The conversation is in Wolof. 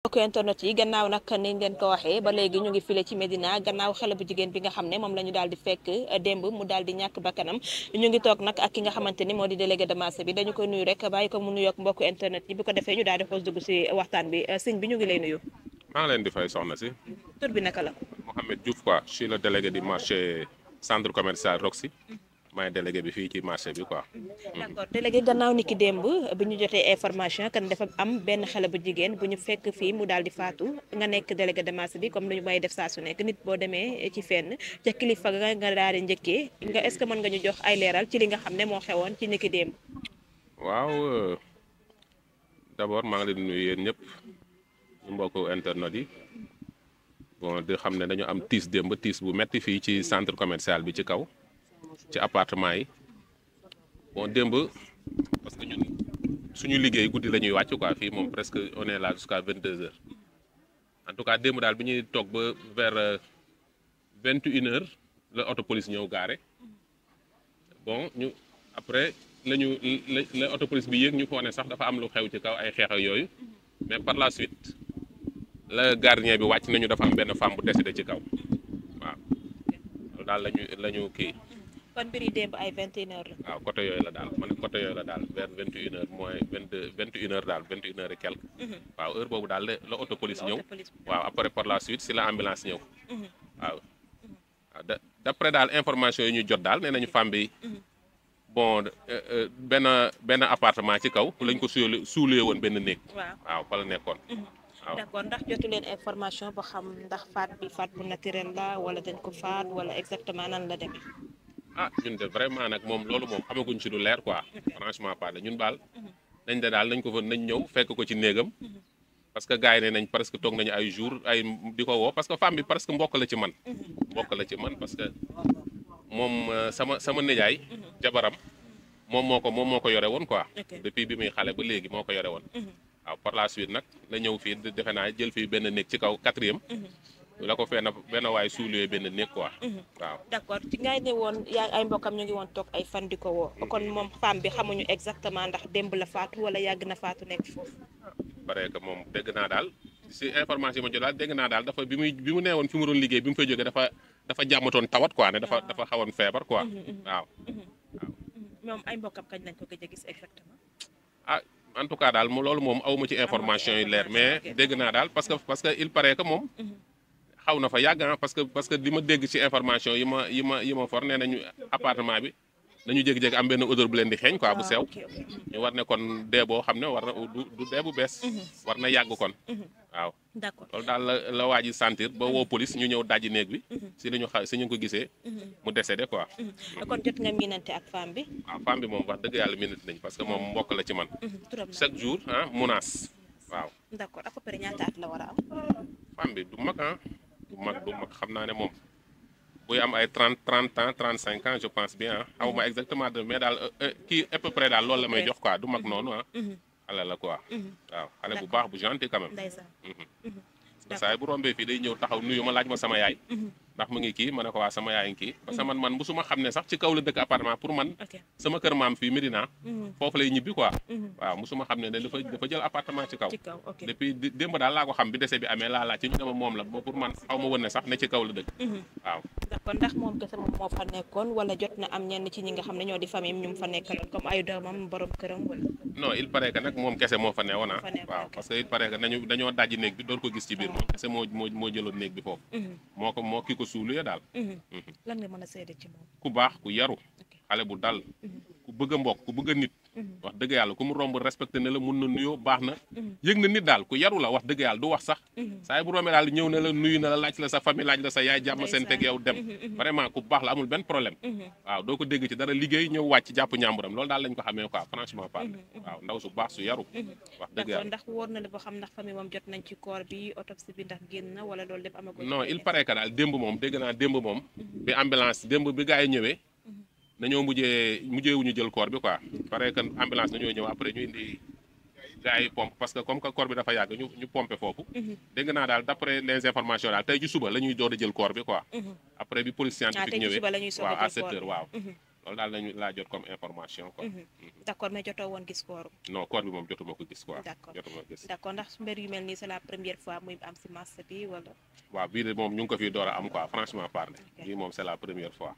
mbokk internet yi gannaaw nag niñ leen ko waxee ba léegi ñu ngi file ci Médina gannaaw xale bu jigéen bi nga xam ne moom la ñu daal di fekk démb mu daal di ñàkk bakkanam ñu ngi toog nag ak ki nga xamante ni moo di délégué de marché bi dañu koy nuyu rek bàyyi ko mu nuyoog mbokk internet yi bu ko defee ñu daal di xoos dugg si waxtaan bi sëñ bi ñu ngi lay nuyu. maa ngi leen di fay soxna si. tur bi naka la. Mohamed Diouf quoi je suis le délégué du marché centre commercial Roxy maay délégué bi fii ci marché bi quoi. d'accord délégué gannaaw ni ki démb bi ñu jotee information kan dafa am benn xale bu jigéen bu ñu fekk fii mu daal di faatu nga nekk délégué de marché bi comme lu ñu may def saa su nekk nit boo demee ci fenn ca kilifa nga daal di njëkkee nga est-ce que mën nga ñu jox ay leeral ci li nga xam ne moo xewoon ci ni ki démb. waaw d'abord maa ngi leen di nuyu yéen ñëpp ñu mbokku internet yi bon di xam ne dañu am tiis démb tiis bu metti fii ci centre commercial bi ci kaw ci appartement yi bon démb parce que ñun suñu liggéey guddi la ñuy wàcc quoi fii moom presque on est là jusqu'à 22h en tout cas démb daal bi ñuy toog ba vers 21h la auto police ñëw gaare bon ñu après la auto police bi yéeg ñu foog ne sax dafa am lu xew ci kaw ay xeex ak yooyu mais par la suite la gardien bi wàcc nañu dafa am benn femme bu décédé ci kaw waaw loolu daal lañu kii. kon mbir yi démb ay 21h la. waaw côté yooyu la daal ma ne côté yooyu la daal vers 21h moins 21h daal 21h et quelque. waaw heure boobu daal la auto police ñëw. waaw après par la suite si la ambulance ñëw. waaw d'après daal information yi ñu jot daal nee nañu femme bi bon benn appartement ci kaw lañ ko suulee woon benn néeg. waaw fa la nekkoon. waaw d'accord ndax jotu leen information ba xam ndax faat bu naturel la wala dañ ko faat wala exactement nan la demee. ñun de vraiment nag moom loolu moom xamaguñ ci lu leer quoi franchement pas ñun baal nañ de daal nañ ko fa nañ ñëw fekk ko ci néegam parce que gars yi ne nañ presque toog nañu ay jours ay di ko woo parce que femme bi presque mbokk la ci man parce que moom sama nijaay jabaram moom moo ko yore woon quoi depuis bi muy xale ba léegi moo ko yore woon waaw par la suite nag la ñëw fii defe naa jël fii benn néeg ci kaw 4e la ko fee na benn waay suulee benn néeg quoi waaw d'accord ci ngay ne woon yaa ay mbokkam ñu ngi woon toog ay fan di ko woo kon moom femme bi xamuñu exactement ndax démb la faatu wala yàgg na faatu nekk foofu bare que moom dégg naa daal si information ma jot daal dégg naa daal dafa bi mu nee woon fi mu doon liggéey bi mu fay jógee dafa jàmmatoon tawat quoi ne dafa xawoon feebar quoi waaw moom ay mbokkam kañ lañ ko gëj a gis exactement en tout cas daal loolu moom awma ci information yu leer mais dégg naa daal parce que il paraît que moom xaw na fa yàgg parce que li ma dégg ci information yi ma for nee nañu appartement bi dañu jékki-jékki am benn odeur bu leen di xeeñ quoi bu sew ñu war ne kon dee boo xam ne war na du dee bu bees war na yàgg kon waaw d'accord loolu daal la waa ji sentir ba woo police ñu ñëw dajji néeg bi si ñu ko gisee mu décédé quoi kon jot nga miinante ak femme bi waaw femme bi moom wax dëgg yàlla miinante nañ parce que moom mbokk la ci man chaque jour menace waaw d'accord à peu près ñaata at la war a am femme bi du mag du mag xam naa ne moom buy am ay 30 ans 35 ans je pense bien xaw ma exactement mais daal kii à peu près daal loolu la may jox quoi du mag noonu xale la quoi waaw xale bu baax bu gentil quand même saa yi bu rombee fii day ñëw taxaw nuyu ma laaj ma sama yaay ndax mu ngi kii ma ne ko waa sama yaay ngi kii parce que man musuma xam ne sax ci kaw la dëkk appartement pour man sama kër maam fii Médina foofu lay ñibbi quoi waaw musuma xam ne dafa jël appartement ci kaw depuis démb daal laa ko xam bi décès bi amee laa laaj ci ñu ne ma moom la pour man xaw ma woon ne sax ne ci kaw la dëkk waaw d'accord ndax moom kese moom moo fa nekkoon wala jot na am ñenn ci ñi nga xam ne ñoo di famille ñu fa nekkaloon comme ay doomam borom këram wala non il paraît que nag moom kese moo fa newoon waaw parce que il paraît que dañoo dajji néeg bi door ko gis ci biir moom kese moo jëloon néeg bi foofu moo kii ko suulee daal lan nga mën a seede ci moom ku baax ku yaru xale bu dal ku bëgg a mbokk ku bëgg a nit wax dëgg yàlla ku mu romb respecté na la mun na nuyoo baax na yëg na nit daal ku yaru la wax dëgg yàlla du wax sax saa yi bu rombee daal ñëw na la nuyu na la laaj la sa famille laaj la sa yaay jàmm seen teg yow dem vraiment ku baax la amul benn problème waaw doo ko dégg ci dara liggéey ñëw wàcc jàpp ñàmburam loolu daal lañ ko xamee quoi franchement parle waaw ndaw su baax su yaru wax dëgg yàlla ndax wóor na la boo xam ndax famille moom jot nañ ci corps bi autopsie bi ndax génn na wala loolu lépp amagul non il paraît que daal démb moom dégg naa démb moom bi ambulance démb bi gars yi ñëwee nañoo mujjee wu ñu jël corps bi quoi paraît que ambulance nañoo ñëw après ñu indi gars yi pompe parce que comme que corps bi dafa yàgg ñu pompe foofu dégg naa daal d'après les informations daal tey ci suba la ñuy door a jël corps bi quoi après bi police scientifique ñëwee waaw à 7 heures waaw loolu daal lañu laa jot comme information quoi. d'accord mais jotoo woon gis kooru. non koor bi moom jotuma ko gis quoi. d'accord jotuma ko gis. d'accord ndax mbir yu mel nii c'est la première fois muy am si marché bi wala. waaw bii de moom ñu ngi ko fi door a am quoi franchement parler bii moom c'est la première fois.